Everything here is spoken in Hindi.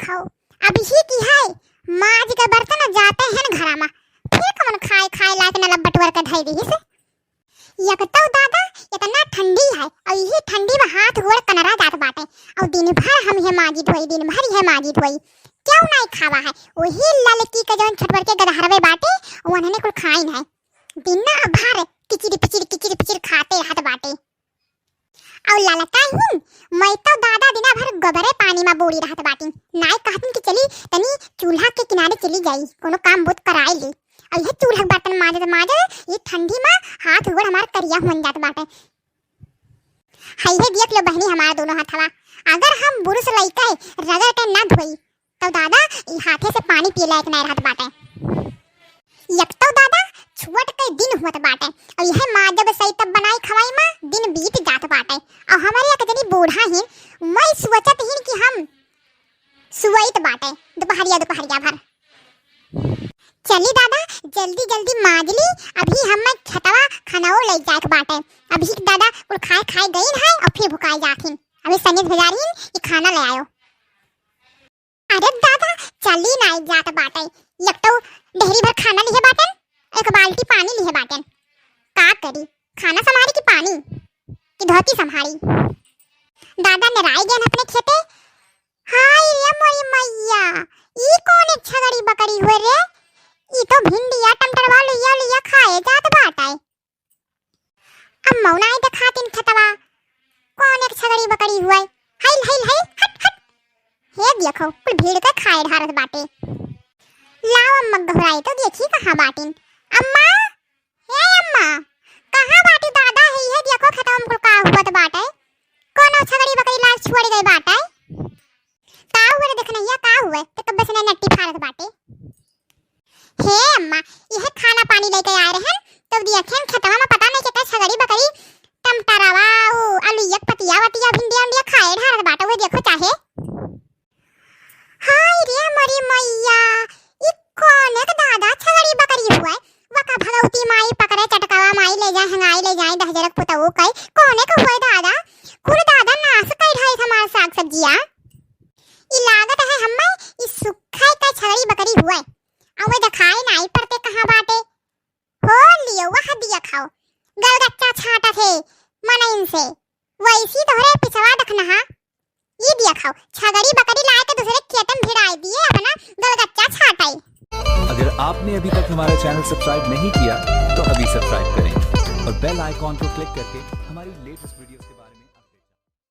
देखो अब ही की है माज के बर्तन जाते हैं घरा में फिर कौन खाए खाए लायक न लब्बटवर के धई रही से यक तो दादा इतना ठंडी है और यही ठंडी में हाथ गोड़ कनरा जात बाटे और दिन भर हम ये माजी धोई दिन भर ये माजी धोई क्यों नहीं खावा है वही ललकी के जौन छटवर के गदहरवे बाटे उन्होंने कुल खाई है दिन ना भर किचिर पिचिर खाते रहत बाटे और ललका हूं मैं तो दादा दिना भर गोबरे पानी में बोड़ी रहत बाटी नाय कहतन कि चली तनी चूल्हा के किनारे चली जाई कोनो काम बुत कराई ली और ये चूल्हा बर्तन माजे ये ठंडी में हाथ गोड़ हमार करिया हो जात बाटे हाय हे देख लो बहनी हमारा दोनों हाथवा अगर हम बुरुस लइका रगड़ के ना धोई तो दादा ई हाथे से पानी पी लायक नहीं रहत बाटे एक तो दादा छुअट के दिन होत बाटे और यह माँ जब सही तब बनाई खवाई में दिन बीत जात बाटे और हमारे एक जनी बूढ़ा ही मैं सोचत ही कि हम सुवैत बाटे दोपहरिया भर चली दादा जल्दी माज ली अभी हम छतवा खानाओ ले जात बाटे अभी दादा कुल खाए गई है और फिर भुकाई जाथिन अभी सनेज भेजारिन कि खाना ले आयो अरे दादा चली नहीं जात बाटे एक तो ढेरी भर खाना लिए बाटन एक बाल्टी पानी लिए बाटन का करी खाना संभारी कि पानी कि धोती संभारी दादा नराई गए अपने खेते हाय रे मोई मैया ई कौन छगड़ी बकरी हुए रे ई तो भिंडिया टमटरवा लिया खाए जात बाटे अब मौनाई दिखातिन खतवा कौन एक छगड़ी बकरी हुए हाय हट हे देखो कुल भीड़ के खाए ढारत बाटे लाओ अम्मा घबराई तो देखी कहां बाटिन अम्मा हे अम्मा कहां बाटी दादा है ये देखो खत्म कुल का हुआ बाटे कोनो छगड़ी बकरी लाश छोड़ गई बाटे का हुआ देखना या का हुआ तो कब से नट्टी फारत बाटे हे अम्मा यह खाना पानी लेके आ रहे हैं तो देखें खतवा में पता नहीं कितना छगड़ी बकरी टमटरवा आलू एक पतिया वतिया भिंडिया खाए ढारत बाटे वो देखो चाहे हाय रे मरी मैया ई कौन एक दादा छगड़ी बकरी हुआ वका भगवती माई पकड़े चटकावा माई ले जाए हंगाई ले जाए दहजरक पुतऊ कई कौन एक हुआ दादा कुल दादा नास कई ढाई हमार साग सब्जियां ई लागत है हम्मे ई सुखाई का छगड़ी बकरी हुआ अवे दिखाई नहीं पड़ते कहां बाटे हो लियो वह दिया खाओ गलगच्चा छाटा थे मन इनसे वैसी तोहरे पिछवा दखना हा ये दिया खाओ छगड़ी बकरी लाए के दूसरे खेतन भिड़ाई दिए अपना गलगच्चा छाटाई अगर आपने अभी तक हमारा चैनल सब्सक्राइब नहीं किया तो अभी सब्सक्राइब करें और बेल आइकॉन को क्लिक करके हमारी लेटेस्ट वीडियो